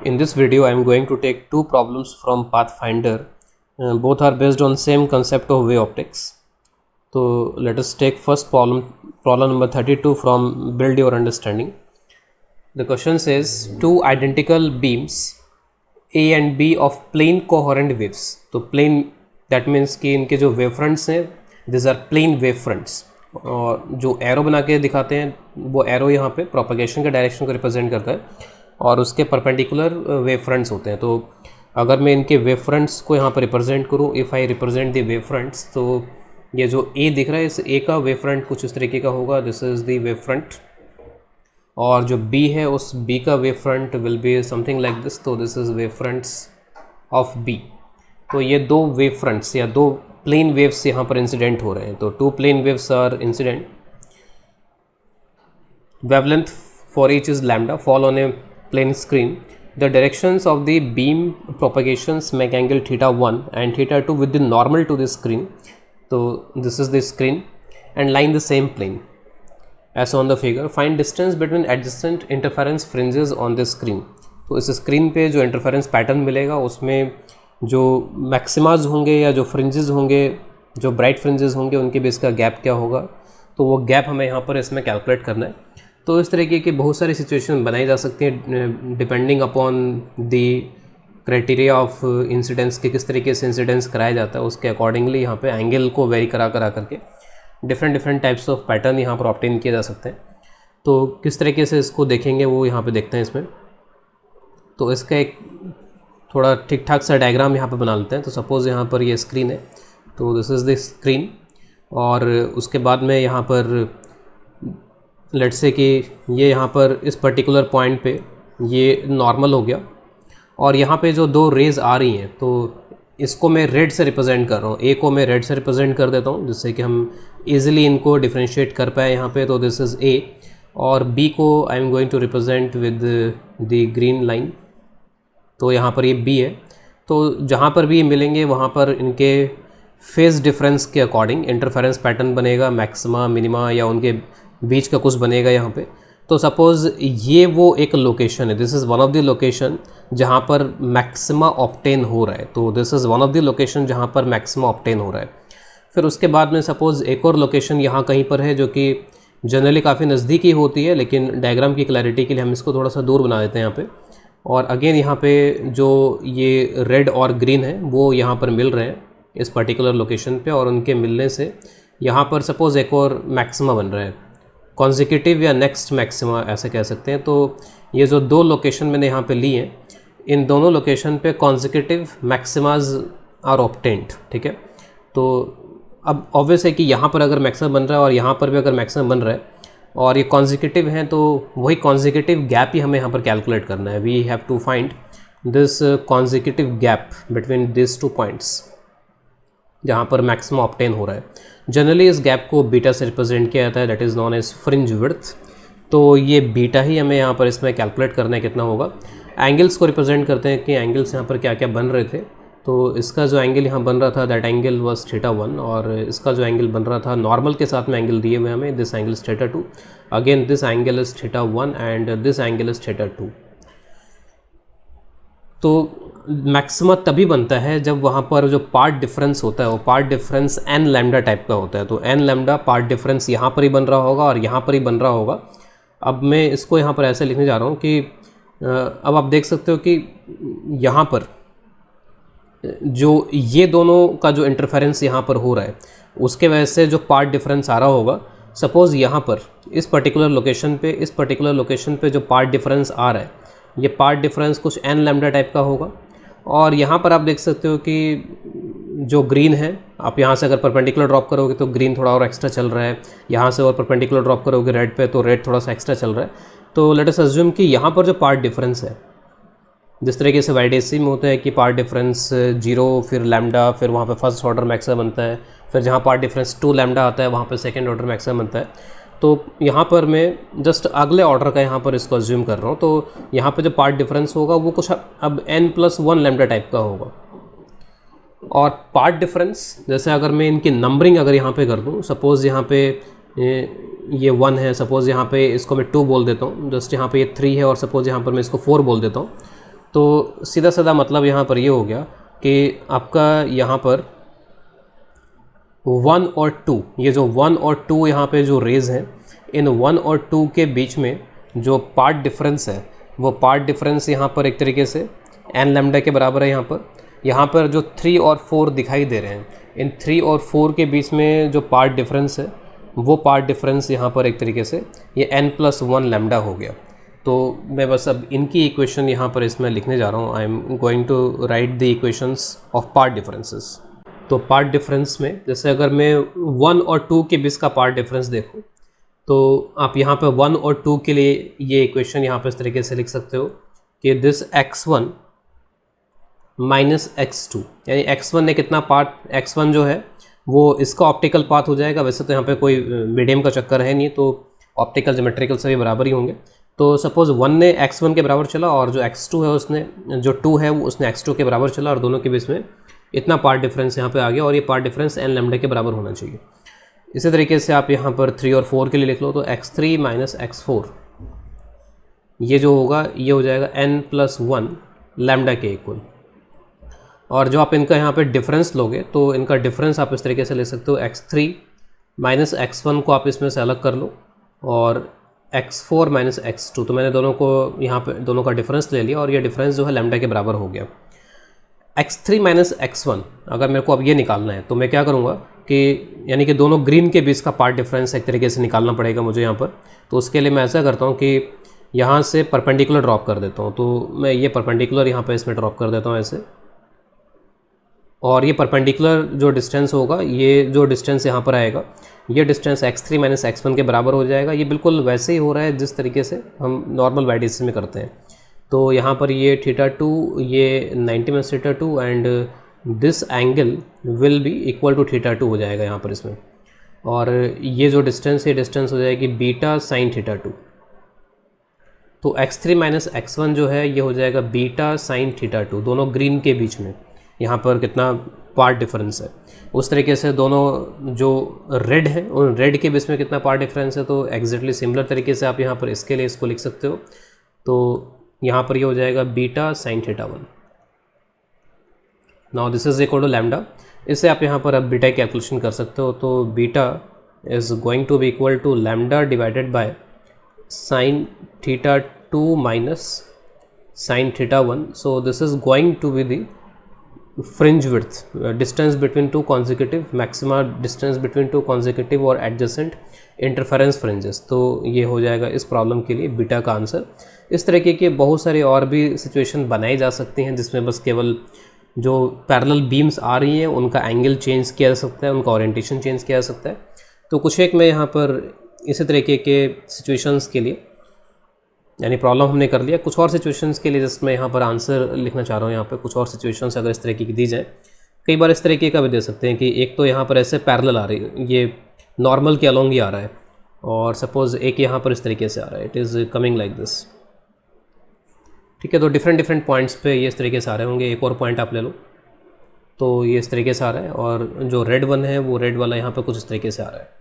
In this video, I am going to take two problems from Pathfinder. Both are based on same concept of wave optics. So let us take first problem number 32 from Build Your Understanding. The question says two identical beams A and B of plane coherent waves. तो plane that means कि इनके जो wave fronts हैं these are plane wave fronts. और जो arrow बना के दिखाते हैं वो एरो यहाँ पे प्रोपगेशन के डायरेक्शन को रिप्रेजेंट करता है और उसके परपेंडिकुलर वेव फ्रंट्स होते हैं. तो अगर मैं इनके वेव फ्रंट्स को यहाँ पर रिप्रेजेंट करूँ, if I represent the wave fronts, तो ये जो ए दिख रहा है इस ए का वेव फ्रंट कुछ इस तरीके का होगा, this is the wave front. और जो बी है उस बी का wave front will be something like this, तो this is wave fronts of B. तो ये दो वेव फ्रंट्स या दो प्लेन वेव्स यहाँ पर इंसिडेंट हो रहे हैं. तो two plane waves are incident. Wavelength for each is lambda, fall on a plane screen. The directions of the beam propagations make angle theta 1 and theta 2 with the normal to the screen. So this is the screen and lie in the same plane as on the figure. Find distance between adjacent interference fringes on the screen. तो इस screen पे जो interference pattern मिलेगा उसमें जो मैक्सिमाज होंगे या जो फ्रिंजेस होंगे, जो ब्राइट फ्रिंजेस होंगे, उनके बीच का गैप क्या होगा, तो वो गैप हमें यहाँ पर इसमें कैलकुलेट करना है. तो इस तरीके की बहुत सारी सिचुएशन बनाई जा सकती हैं depending upon the criteria of incidence के किस तरीके से इंसिडेंस कराया जाता है उसके अकॉर्डिंगली यहाँ पे एंगल को वेरी करा करके डिफरेंट टाइप्स ऑफ पैटर्न यहाँ पर ऑब्टेन किए जा सकते हैं. तो किस तरीके से इसको देखेंगे वो यहाँ पे देखते हैं इसमें. तो इसका एक थोड़ा ठीक ठाक सा डायग्राम यहाँ पर बना लेते हैं. तो सपोज़ यहाँ पर ये स्क्रीन है, तो दिस इज़ द स्क्रीन. और उसके बाद में यहाँ पर लेट्स से कि ये यहाँ पर इस पर्टिकुलर पॉइंट पे ये नॉर्मल हो गया और यहाँ पे जो दो रेज़ आ रही हैं तो इसको मैं रेड से रिप्रेजेंट कर रहा हूँ. ए को मैं रेड से रिप्रेजेंट कर देता हूँ जिससे कि हम इजीली इनको डिफ्रेंशिएट कर पाए यहाँ पे. तो दिस इज़ ए और बी को I am going to represent with the green line. तो यहाँ पर ये बी है. तो जहाँ पर भी मिलेंगे वहाँ पर इनके फेज डिफरेंस के अकॉर्डिंग इंटरफेरेंस पैटर्न बनेगा, मैक्सिमा मिनिमा या उनके बीच का कुछ बनेगा यहाँ पे. तो सपोज़ ये वो एक लोकेशन है, this is one of the location जहाँ पर मैक्सिमा ऑब्टेन हो रहा है. तो this is one of the location जहाँ पर मैक्सिमा ऑब्टेन हो रहा है. फिर उसके बाद में सपोज़ एक और लोकेशन यहाँ कहीं पर है जो कि जनरली काफ़ी नज़दीकी होती है, लेकिन डायग्राम की क्लैरिटी के लिए हम इसको थोड़ा सा दूर बना देते हैं यहाँ पे. और अगेन यहाँ पे जो ये रेड और ग्रीन है वो यहाँ पर मिल रहे हैं इस पर्टिकुलर लोकेशन पे और उनके मिलने से यहाँ पर सपोज़ एक और मैक्सिमा बन रहा है, कॉन्जिक्यूटिव या नेक्स्ट मैक्सिमा ऐसे कह सकते हैं. तो ये जो दो लोकेशन मैंने यहाँ पे ली हैं, इन दोनों लोकेशन पे कॉन्जिक्यूटिव मैक्सिमाज आर ऑब्टेन्ड. ठीक है. तो अब ऑब्वियस है कि यहाँ पर अगर मैक्सिमा बन रहा है और यहाँ पर भी अगर मैक्सिमा बन रहा है और ये कॉन्जिक्यूटिव हैं, तो वही कॉन्जिक्यूटिव गैप ही हमें यहाँ पर कैलकुलेट करना है. We have to find this consecutive gap between this two points जहाँ पर मैक्सिमम ऑब्टेन हो रहा है. जनरली इस गैप को बीटा से रिप्रेजेंट किया जाता है, that is known as fringe width. तो ये बीटा ही हमें यहाँ पर इसमें कैलकुलेट करना है कितना होगा. एंगल्स को रिप्रेजेंट करते हैं कि एंगल्स यहाँ पर क्या क्या बन रहे थे. तो इसका जो एंगल यहाँ बन रहा था दैट एंगल वाज थीटा 1 और इसका जो एंगल बन रहा था नॉर्मल के साथ में एंगल दिए हुए हमें, this angle is theta 2, again this angle is theta 1 and this angle is theta 2. तो मैक्सिमा तभी बनता है जब वहाँ पर जो पार्ट डिफरेंस होता है वो path difference n lambda type का होता है. तो एन लैम्डा पार्ट डिफरेंस यहाँ पर ही बन रहा होगा और यहाँ पर ही बन रहा होगा. अब मैं इसको यहाँ पर ऐसे लिखने जा रहा हूँ कि अब आप देख सकते हो कि यहाँ पर जो ये दोनों का जो इंटरफेरेंस यहाँ पर हो रहा है उसके वजह से जो पार्ट डिफरेंस आ रहा होगा, सपोज़ यहाँ पर इस पर्टिकुलर लोकेशन पे जो पार्ट डिफरेंस आ रहा है ये पार्ट डिफरेंस कुछ एन लैम्डा टाइप का होगा. और यहाँ पर आप देख सकते हो कि जो ग्रीन है, आप यहाँ से अगर परपेंडिकुलर ड्रॉप करोगे तो ग्रीन थोड़ा और एक्स्ट्रा चल रहा है, यहाँ से और परपेंडिकुलर ड्रॉप करोगे रेड पे तो रेड थोड़ा सा एक्स्ट्रा चल रहा है. तो लेट अस अज्यूम कि यहाँ पर जो पार्ट डिफरेंस है, जिस तरीके से वाईडीसी में होता है कि पार्ट डिफरेंस 0 फिर लैम्डा फिर वहाँ पे फर्स्ट ऑर्डर मैक्सिमम बनता है, फिर जहाँ पार्ट डिफरेंस 2 लैम्डा आता है वहाँ पे सेकंड ऑर्डर मैक्सिमम बनता है. तो यहाँ पर मैं जस्ट अगले ऑर्डर का यहाँ पर इसको अज्यूम कर रहा हूँ. तो यहाँ पे जो पार्ट डिफरेंस होगा वो कुछ अब n+1 लैम्डा टाइप का होगा. और पार्ट डिफरेंस जैसे अगर मैं इनकी नंबरिंग अगर यहाँ पे कर दूँ, सपोज़ यहाँ पे ये 1 है, सपोज़ यहाँ पे इसको मैं 2 बोल देता हूँ, जस्ट यहाँ पे ये 3 है और सपोज़ यहाँ पर मैं इसको 4 बोल देता हूँ. तो सीधा साधा मतलब यहाँ पर ये हो गया कि आपका यहाँ पर 1 और 2, ये जो 1 और 2 यहाँ पे जो रेज हैं, इन 1 और 2 के बीच में जो पार्ट डिफरेंस है वो पार्ट डिफरेंस यहाँ पर एक तरीके से n लैम्डा के बराबर है। यहाँ पर जो 3 और 4 दिखाई दे रहे हैं, इन 3 और 4 के बीच में जो पार्ट डिफरेंस है वो पार्ट डिफरेंस यहाँ पर एक तरीके से ये n+1 लैम्डा हो गया। तो मैं बस अब इनकी इक्वेशन यहाँ पर इसमें लिखने जा रहा हूँ। I am going to write the equations of path differences. तो पार्ट डिफरेंस में जैसे अगर मैं 1 और 2 के बीच का पार्ट डिफरेंस देखूँ तो आप यहाँ पर 1 और 2 के लिए ये इक्वेशन यहाँ पर इस तरीके से लिख सकते हो कि दिस x1 माइनस x2, यानी x1 ने कितना पार्ट, x1 जो है वो इसका ऑप्टिकल पाथ हो जाएगा। वैसे तो यहाँ पे कोई मीडियम का चक्कर है नहीं, तो ऑप्टिकल ज्योमेट्रिकल सभी बराबर ही होंगे। तो सपोज़ 1 ने x1 के बराबर चला और जो x2 है उसने, जो 2 है वो उसने x2 के बराबर चला, और दोनों के बीच में इतना पार्ट डिफरेंस यहाँ पे आ गया, और ये पार्ट डिफरेंस n लैम्डा के बराबर होना चाहिए। इसी तरीके से आप यहाँ पर 3 और 4 के लिए लिख लो, तो x3 माइनस x4 ये जो होगा ये हो जाएगा n+1 लैम्डा के इक्वल। और जो आप इनका यहाँ पे डिफरेंस लोगे तो इनका डिफरेंस आप इस तरीके से ले सकते हो, x3 माइनस x1 को आप इसमें से अलग कर लो और x4 माइनस x2, तो मैंने दोनों को यहाँ पे दोनों का डिफरेंस ले लिया और ये डिफरेंस जो है लैम्डा के बराबर हो गया। x3 माइनस x1 अगर मेरे को अब ये निकालना है तो मैं क्या करूँगा कि यानी कि दोनों ग्रीन के बीच का पार्ट डिफरेंस एक तरीके से निकालना पड़ेगा मुझे यहाँ पर। तो उसके लिए मैं ऐसा करता हूँ कि यहाँ से परपेंडिकुलर ड्रॉप कर देता हूँ। तो मैं ये परपेंडिकुलर यहाँ पर इसमें ड्रॉप कर देता हूँ ऐसे, और ये परपेंडिकुलर जो डिस्टेंस होगा, ये जो डिस्टेंस यहाँ पर आएगा, ये डिस्टेंस x3 माइनस x1 के बराबर हो जाएगा। ये बिल्कुल वैसे ही हो रहा है जिस तरीके से हम नॉर्मल वाईडीसी में करते हैं। तो यहाँ पर ये θ2, ये 90 minus θ2 and this angle will be equal to θ2 हो जाएगा यहाँ पर इसमें। और ये जो डिस्टेंस है, डिस्टेंस हो जाएगी बीटा साइन θ2। तो x3 माइनस x1 जो है ये हो जाएगा बीटा साइन θ2, दोनों ग्रीन के बीच में यहाँ पर कितना पार्ट डिफरेंस है। उस तरीके से दोनों जो रेड है उन रेड के बीच में कितना पार्ट डिफरेंस है, तो एग्जैक्टली सिमिलर तरीके से आप यहाँ पर इसके लिए इसको लिख सकते हो। तो यहाँ पर ये हो जाएगा beta sine θ1। Now this is equal to lambda. इससे आप यहाँ पर अब बीटा की कैलकुलेशन कर सकते हो। तो beta is going to be equal to lambda divided by sine θ2 minus sine θ1। So this is going to be the fringe width, distance between two consecutive, maxima distance between two consecutive और adjacent interference fringes। तो ये हो जाएगा इस problem के लिए beta का answer. इस तरीके के बहुत सारे और भी सिचुएशन बनाई जा सकती हैं जिसमें बस केवल जो पैरेलल बीम्स आ रही हैं उनका एंगल चेंज किया जा सकता है, उनका ओरिएंटेशन चेंज किया जा सकता है। तो कुछ एक मैं यहाँ पर इसी तरीके के सिचुएशंस के लिए, यानी प्रॉब्लम हमने कर लिया, कुछ और सिचुएशंस के लिए जिसमें यहाँ पर आंसर लिखना चाह रहा हूँ। यहाँ पर कुछ और सिचुएशंस अगर इस तरीके की दी जाए, कई बार इस तरीके का भी दे सकते हैं कि एक तो यहाँ पर ऐसे पैरेलल आ रही है, ये नॉर्मल के अलोंग ही आ रहा है, और सपोज़ एक यहाँ पर इस तरीके से आ रहा है, it is coming like this. ठीक है, तो डिफरेंट पॉइंट्स पे ये इस तरीके से आ रहे होंगे। एक और पॉइंट आप ले लो तो ये इस तरीके से आ रहा है, और जो रेड वन है वो रेड वाला यहाँ पर कुछ इस तरीके से आ रहा है,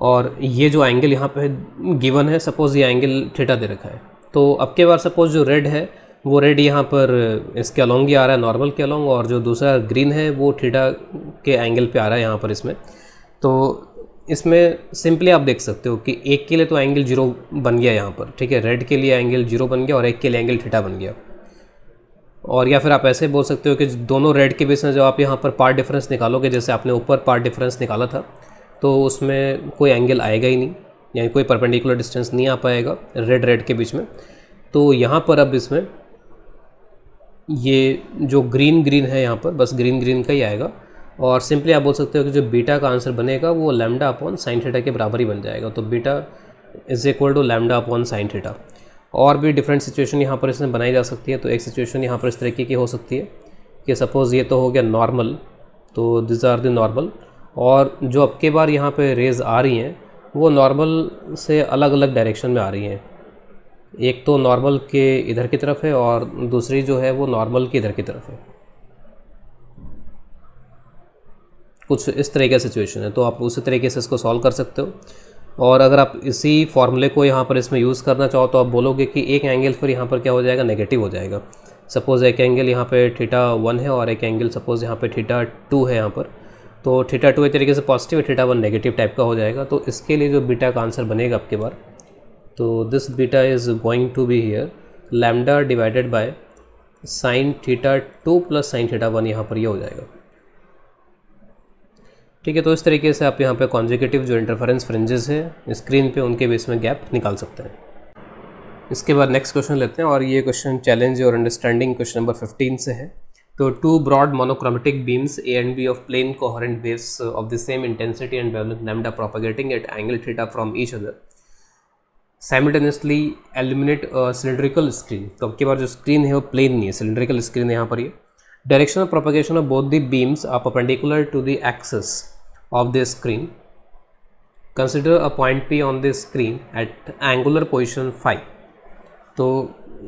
और ये जो एंगल यहाँ पे गिवन है, सपोज़ ये एंगल थीटा दे रखा है। तो अब के बार सपोज़ जो रेड है वो रेड यहाँ पर इसके अलोंग ही आ रहा है, नॉर्मल के अलोंग, और जो दूसरा ग्रीन है वो थीटा के एंगल पे आ रहा है यहाँ पर इसमें। तो इसमें सिंपली आप देख सकते हो कि एक के लिए तो एंगल 0 बन गया यहाँ पर, ठीक है, रेड के लिए एंगल 0 बन गया और एक के लिए एंगल थीटा बन गया। और या फिर आप ऐसे बोल सकते हो कि दोनों रेड के बीच में जब आप यहाँ पर पार्ट डिफरेंस निकालोगे, जैसे आपने ऊपर पार्ट डिफरेंस निकाला था, तो उसमें कोई एंगल आएगा ही नहीं, यानी कोई परपेंडिकुलर डिस्टेंस नहीं आ पाएगा रेड के बीच में। तो यहाँ पर अब इसमें ये जो ग्रीन है यहाँ पर बस ग्रीन का ही आएगा, और सिंपली आप बोल सकते हो कि जो बीटा का आंसर बनेगा वो लैम्डा अपॉन साइन थीटा के बराबर ही बन जाएगा। तो beta is equal to lambda upon sine theta. और भी डिफरेंट सिचुएशन यहाँ पर इसमें बनाई जा सकती है। तो एक सिचुएशन यहाँ पर इस तरीके की हो सकती है कि सपोज़ ये तो हो गया नॉर्मल, तो दिस आर द नॉर्मल, और जो अब के बार यहाँ पे रेज़ आ रही हैं वो नॉर्मल से अलग अलग डायरेक्शन में आ रही हैं। एक तो नॉर्मल के इधर की तरफ है और दूसरी जो है वो नॉर्मल के इधर की तरफ है। कुछ इस तरह का सिचुएशन है, तो आप उसी तरीके से इसको सॉल्व कर सकते हो। और अगर आप इसी फॉर्मूले को यहाँ पर इसमें यूज़ करना चाहो तो आप बोलोगे कि एक एंगल फिर यहाँ पर क्या हो जाएगा, नेगेटिव हो जाएगा। सपोज़ एक एंगल यहाँ पे θ1 है और एक एंगल सपोज़ यहाँ पे θ2 है यहाँ पर, तो θ2 एक तरीके से पॉजिटिव है, θ1 नेगेटिव टाइप का हो जाएगा। तो इसके लिए जो बीटा का आंसर बनेगा आपके बार, तो this beta is going to be here lambda divided by sin θ2 plus sin θ1, यहाँ पर ये हो जाएगा। ठीक है, तो इस तरीके से आप यहाँ पे कॉन्जिक्यूटिव जो इंटरफेरेंस फ्रिंजेस है स्क्रीन पे, उनके बीच में गैप निकाल सकते हैं। इसके बाद नेक्स्ट क्वेश्चन लेते हैं, और ये क्वेश्चन चैलेंज और अंडरस्टैंडिंग क्वेश्चन नंबर 15 से है। तो two broad monochromatic beams A and B of plane coherent waves of the same intensity and wavelength lambda propagating at angle theta from each other simultaneously illuminate cylindrical screen. तो अब की बार जो screen है वो plane नहीं है, cylindrical screen है यहाँ पर। ये direction of propagation of both the beams are perpendicular to the axis of the screen. Consider a point P on the screen at angular position phi. तो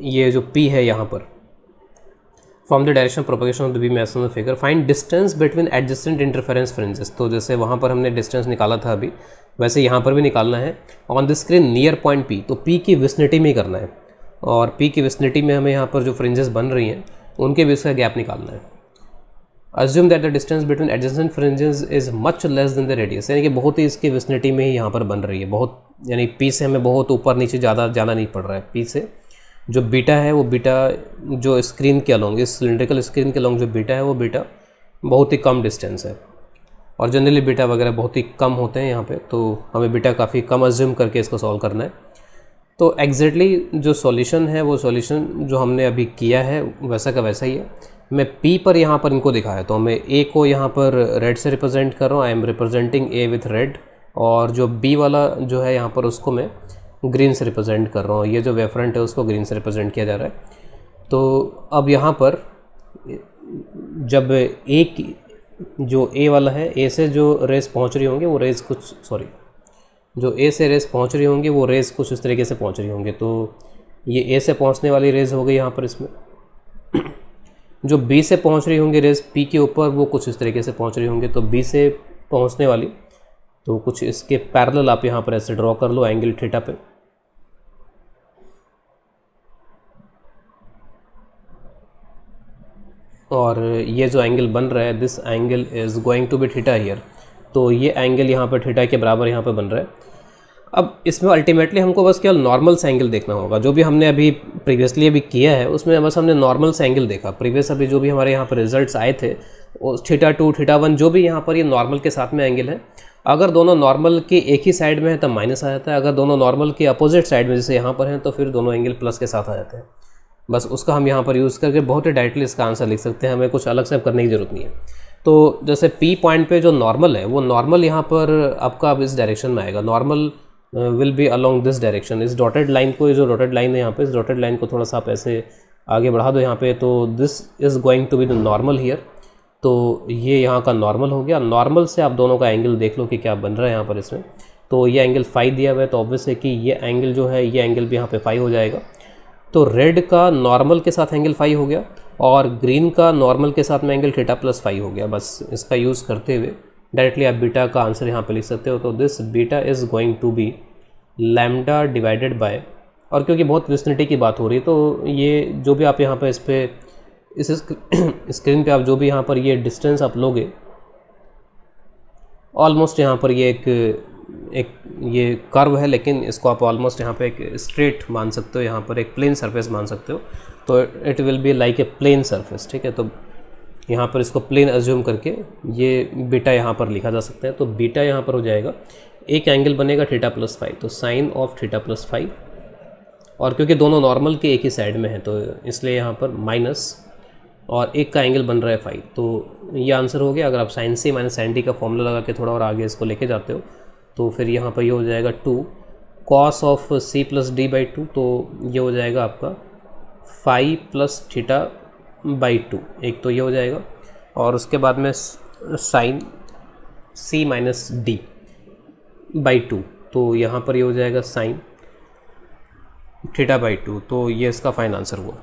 ये जो P है यहाँ पर, from the direction of propagation of the beam as on the figure, find distance between adjacent interference fringes. तो जैसे वहाँ पर हमने distance निकाला था अभी, वैसे यहाँ पर भी निकालना है on the screen near point P। तो P की विसिनिटी में ही करना है, और P की विसिनिटी में हमें यहाँ पर जो fringes बन रही हैं उनके बीच का गैप निकालना है। Assume that the distance between adjacent fringes is much less than the radius, यानी कि बहुत ही इसकी विसिनिटी में ही यहाँ पर बन रही है, बहुत, यानी P से हमें बहुत ऊपर नीचे ज़्यादा जाना नहीं पड़ रहा है। P से जो बीटा है वो बीटा जो स्क्रीन के अलोंग, इस सिलिंड्रिकल स्क्रीन के अलोंग जो बीटा है वो बीटा बहुत ही कम डिस्टेंस है, और जनरली बीटा वगैरह बहुत ही कम होते हैं यहाँ पे, तो हमें बीटा काफ़ी कम अज्यूम करके इसको सॉल्व करना है। तो एग्जैक्टली जो सॉल्यूशन है वो सॉल्यूशन जो हमने अभी किया है वैसा का वैसा ही है। मैं P पर यहाँ पर इनको दिखाया, तो मैं A को यहाँ पर रेड से रिप्रेजेंट कर रहा हूँ, I am representing A with red, और जो B वाला जो है यहाँ पर उसको मैं ग्रीन से रिप्रेजेंट कर रहा हूँ। ये जो वेव फ्रंट है उसको ग्रीन से रिप्रेजेंट किया जा रहा है। तो अब यहाँ पर जब जो A वाला है, A से जो रेस पहुँच रही होंगी वो रेस कुछ, जो A से रेस पहुँच रही होंगी वो रेस कुछ इस तरीके से पहुँच रही होंगी। तो ये A से पहुँचने वाली रेस हो गई यहाँ पर, इसमें जो B से पहुंच रही होंगी रेस P के ऊपर वो कुछ इस तरीके से पहुंच रही होंगी। तो B से पहुंचने वाली तो कुछ इसके पैरेलल आप यहाँ पर ऐसे ड्रॉ कर लो एंगल थीटा पे, और ये जो एंगल बन रहा है this angle is going to be theta here. तो ये एंगल यहाँ पर थीटा के बराबर यहाँ पर बन रहा है। अब इसमें अल्टीमेटली हमको बस केवल नॉर्मल से एंगल देखना होगा। जो भी हमने अभी प्रीवियसली अभी किया है उसमें बस हमने नॉर्मल से एंगल देखा। प्रीवियस अभी जो भी हमारे यहाँ पर रिजल्ट्स आए थे θ2 θ1 जो भी यहाँ पर ये नॉर्मल के साथ में एंगल है, अगर दोनों नॉर्मल के एक ही साइड में है तब माइनस आ जाता है, अगर दोनों नॉर्मल के अपोजिट साइड में जैसे यहाँ पर हैं तो फिर दोनों एंगल प्लस के साथ आ जाते हैं। बस उसका हम यहाँ पर यूज़ करके बहुत ही डायरेक्टली इसका आंसर लिख सकते हैं, हमें कुछ अलग से करने की ज़रूरत नहीं है। तो जैसे P पॉइंट पे जो नॉर्मल है वो नॉर्मल यहाँ पर आपका अब इस डायरेक्शन में आएगा, normal will be along this direction. इस डॉटेड लाइन को, जो डॉटेड लाइन है यहाँ पे, इस डॉटेड लाइन को थोड़ा सा आप ऐसे आगे बढ़ा दो यहाँ पे, तो this is going to be the normal here. तो ये यहाँ का नॉर्मल हो गया। नॉर्मल से आप दोनों का एंगल देख लो कि क्या बन रहा है यहाँ पर इसमें। तो ये एंगल फाई दिया हुआ है, तो ऑब्वियस है कि ये एंगल जो है ये एंगल भी यहाँ पे फाई हो जाएगा। तो रेड का नॉर्मल के साथ एंगल फाई हो गया और ग्रीन का नॉर्मल के साथ में एंगल थीटा प्लस फाई हो गया। बस इसका यूज़ करते हुए डायरेक्टली आप बीटा का आंसर यहाँ पे लिख सकते हो। तो this beta is going to be lambda divided by, और क्योंकि बहुत विसिनिटी की बात हो रही है तो ये जो भी आप यहाँ पे इस स्क्रीन पे आप जो भी यहाँ पर ये डिस्टेंस आप लोगे, ऑलमोस्ट यहाँ पर ये एक ये कर्व है, लेकिन इसको आप ऑलमोस्ट यहाँ पे एक स्ट्रेट मान सकते हो, यहाँ पर एक प्लेन सरफेस मान सकते हो। तो it will be like a plane surface, ठीक है। तो यहाँ पर इसको प्लेन अज्यूम करके ये बीटा यहाँ पर लिखा जा सकता है। तो बीटा यहाँ पर हो जाएगा, एक एंगल बनेगा थीटा प्लस फाई, तो sine of theta plus phi, और क्योंकि दोनों नॉर्मल के एक ही साइड में है तो इसलिए यहाँ पर माइनस, और एक का एंगल बन रहा है फाई। तो ये आंसर हो गया। अगर आप sign C minus sign T का फॉर्मूला लगा के थोड़ा और आगे इसको लेके जाते हो तो फिर यहाँ पर ये हो जाएगा 2 cos of C plus D by 2, तो ये हो जाएगा आपका फाई प्लस थीटा बाई 2, एक तो ये हो जाएगा, और उसके बाद में sine C minus D by 2, तो यहाँ पर ये हो जाएगा साइन थीटा बाई 2। तो ये इसका फाइन आंसर हुआ।